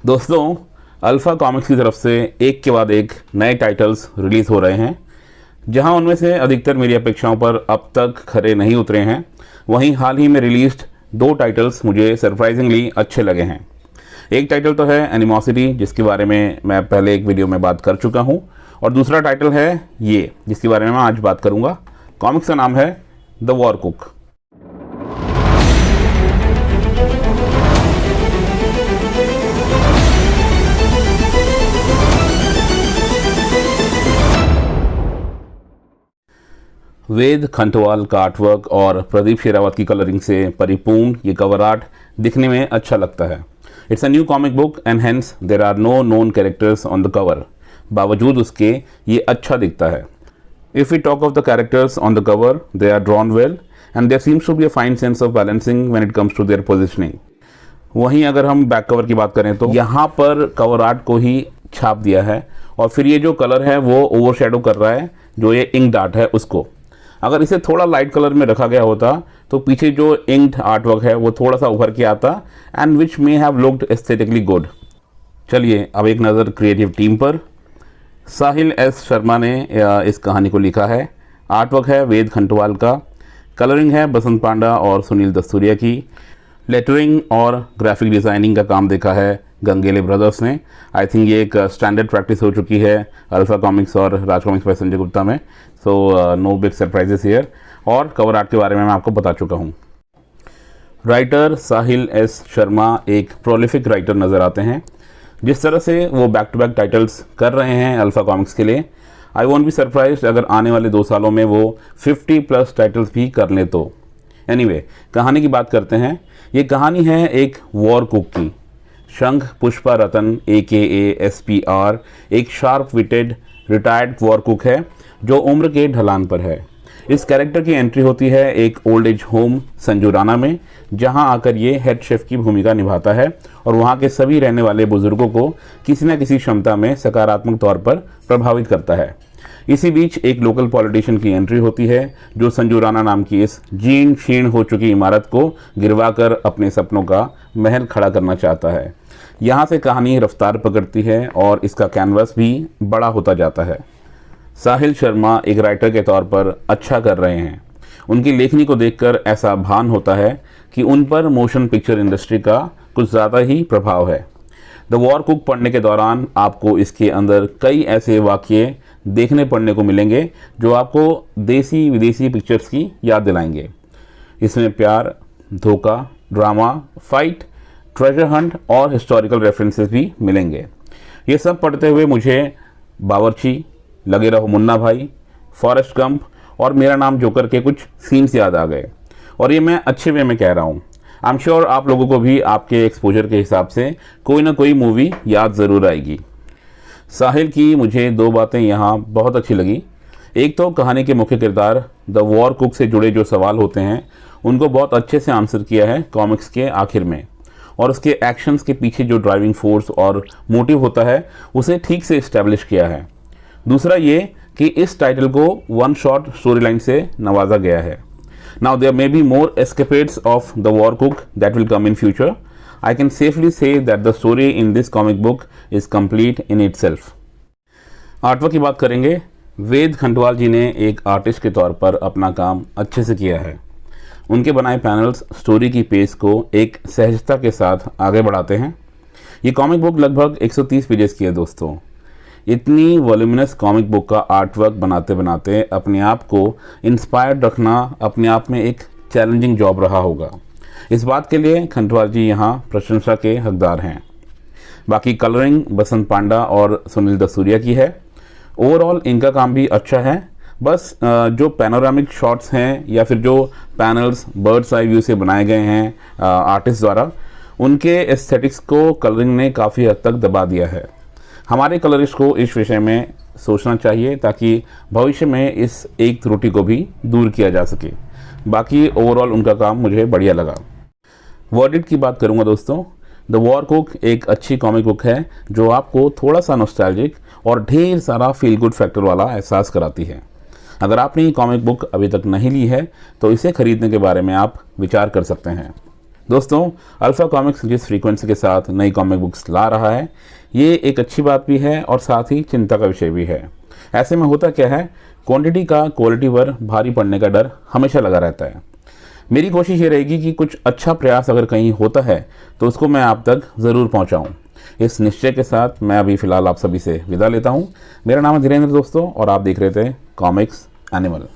दोस्तों, alpha comics की तरफ से एक के बाद एक नए टाइटल्स रिलीज़ हो रहे हैं। जहां उनमें से अधिकतर मेरी अपेक्षाओं पर अब तक खरे नहीं उतरे हैं, वहीं हाल ही में रिलीज्ड 2 टाइटल्स मुझे सरप्राइजिंगली अच्छे लगे हैं। एक टाइटल तो है एनिमोसिटी, जिसके बारे में मैं पहले एक वीडियो में बात कर चुका हूं, और दूसरा टाइटल है ये, जिसके बारे में मैं आज बात करूंगा। कॉमिक्स का नाम है द वॉर कुक। वेद खंटवाल का आर्टवर्क और प्रदीप शेरावत की कलरिंग से परिपूर्ण ये कवर आर्ट दिखने में अच्छा लगता है। It's a new comic book and hence there are no known characters on the cover. बावजूद उसके ये अच्छा दिखता है। If we talk of the characters on the cover, they are drawn well and there seems to be a fine sense of balancing when it comes to their positioning. वहीं अगर हम back cover की बात करें तो यहाँ पर cover art को ही छाप दिया है, और फिर ये जो कलर है वो ओवरशैडो कर रहा है जो ये इंक आर्ट है उसको। अगर इसे थोड़ा लाइट कलर में रखा गया होता तो पीछे जो इंक्ड आर्टवर्क है वो थोड़ा सा उभर के आता and which may have looked aesthetically good. चलिए अब एक नज़र क्रिएटिव टीम पर। साहिल एस शर्मा ने इस कहानी को लिखा है। आर्टवर्क है वेद खंटवाल का। कलरिंग है बसंत पांडा और सुनील दस्तूरिया की। लेटरिंग और ग्राफिक डिज़ाइनिंग का काम देखा है गंगेले ब्रदर्स ने। आई थिंक ये एक स्टैंडर्ड प्रैक्टिस हो चुकी है अल्फ़ा कॉमिक्स और राज कॉमिक्स बाय संजय गुप्ता में। So no big surprises here. और कवर आर्ट के बारे में मैं आपको बता चुका हूँ। राइटर साहिल एस शर्मा एक प्रोलिफिक राइटर नज़र आते हैं। जिस तरह से वो बैक टू बैक टाइटल्स कर रहे हैं अल्फ़ा कॉमिक्स के लिए, आई वोंट बी सरप्राइज्ड अगर आने वाले 2 सालों में वो 50+ टाइटल्स भी कर लें तो। एनीवे, कहानी की बात करते हैं। ये कहानी है एक वॉर कुक की। शंख पुष्पा रतन AKA SPR एक sharp witted retired war cook है जो उम्र के ढलान पर है। इस कैरेक्टर की एंट्री होती है एक ओल्ड एज होम संजूराना में, जहां आकर ये हेड शेफ की भूमिका निभाता है और वहां के सभी रहने वाले बुजुर्गों को किसी न किसी क्षमता में सकारात्मक तौर पर प्रभावित करता है। इसी बीच एक लोकल पॉलिटिशियन की एंट्री होती है जो संजूराना नाम की इस जीर्ण शीर्ण हो चुकी इमारत को गिरवाकर अपने सपनों का महल खड़ा करना चाहता है। यहाँ से कहानी रफ्तार पकड़ती है और इसका कैनवस भी बड़ा होता जाता है। साहिल शर्मा एक राइटर के तौर पर अच्छा कर रहे हैं। उनकी लेखनी को देखकर ऐसा भान होता है कि उन पर मोशन पिक्चर इंडस्ट्री का कुछ ज़्यादा ही प्रभाव है। द वॉर कुक पढ़ने के दौरान आपको इसके अंदर कई ऐसे वाक़ये देखने पढ़ने को मिलेंगे जो आपको देसी विदेशी पिक्चर्स की याद दिलाएंगे। इसमें प्यार, धोखा, ड्रामा, फाइट, ट्रेजर हंट और हिस्टोरिकल रेफरेंसेस भी मिलेंगे। ये सब पढ़ते हुए मुझे बावर्ची, लगे रहो मुन्ना भाई, फॉरेस्ट गंप और मेरा नाम जोकर के कुछ सीन्स याद आ गए। और ये मैं अच्छे वे में कह रहा हूँ। आई एम श्योर आप लोगों को भी आपके एक्सपोजर के हिसाब से कोई ना कोई मूवी याद ज़रूर आएगी। साहिल की मुझे 2 बातें यहाँ बहुत अच्छी लगी। एक तो कहानी के मुख्य किरदार द वॉर कुक से जुड़े जो सवाल होते हैं उनको बहुत अच्छे से आंसर किया है कॉमिक्स के आखिर में, और उसके एक्शंस के पीछे जो ड्राइविंग फोर्स और मोटिव होता है उसे ठीक से इस्टेब्लिश किया है। दूसरा ये कि इस टाइटल को 1 शॉट स्टोरी लाइन से नवाजा गया है। Now there may be more escapades of the war cook that will come in future. I can safely say that the story in this comic book is complete in itself. Artwork की बात करेंगे। वेद खंटवाल जी ने एक artist के तौर पर अपना काम अच्छे से किया है। उनके बनाए पैनल्स स्टोरी की पेस को एक सहजता के साथ आगे बढ़ाते हैं। ये कॉमिक बुक लगभग 130 पेजेस की है दोस्तों। इतनी वॉल्यूमिनस कॉमिक बुक का आर्टवर्क बनाते बनाते अपने आप को इंस्पायर्ड रखना अपने आप में एक चैलेंजिंग जॉब रहा होगा। इस बात के लिए खंटवाल जी यहाँ प्रशंसा के हकदार हैं। बाकी कलरिंग बसंत पांडा और सुनील दस्तूरिया की है। ओवरऑल इनका काम भी अच्छा है। बस जो पैनोरामिक शॉट्स हैं या फिर जो पैनल्स बर्ड्स आई व्यू से बनाए गए हैं आर्टिस्ट द्वारा, उनके एस्थेटिक्स को कलरिंग ने काफ़ी हद तक दबा दिया है। हमारे कलरिस्ट को इस विषय में सोचना चाहिए ताकि भविष्य में इस एक त्रुटि को भी दूर किया जा सके। बाकी ओवरऑल उनका काम मुझे बढ़िया लगा। वर्डिट की बात करूंगा दोस्तों। द वॉर कुक एक अच्छी कॉमिक बुक है जो आपको थोड़ा सा नॉस्टैल्जिक और ढेर सारा फील गुड फैक्टर वाला एहसास कराती है। अगर आपने ये कॉमिक बुक अभी तक नहीं ली है तो इसे खरीदने के बारे में आप विचार कर सकते हैं। दोस्तों, अल्फ़ा कॉमिक्स जिस फ्रीक्वेंसी के साथ नई कॉमिक बुक्स ला रहा है, ये एक अच्छी बात भी है और साथ ही चिंता का विषय भी है। ऐसे में होता क्या है, क्वांटिटी का क्वालिटी पर भारी पड़ने का डर हमेशा लगा रहता है। मेरी कोशिश ये रहेगी कि कुछ अच्छा प्रयास अगर कहीं होता है तो उसको मैं आप तक ज़रूर पहुंचाऊं। इस निश्चय के साथ मैं अभी फ़िलहाल आप सभी से विदा लेता हूं। मेरा नाम है धीरेन्द्र दोस्तों, और आप देख रहे थे कॉमिक्स एनिमल।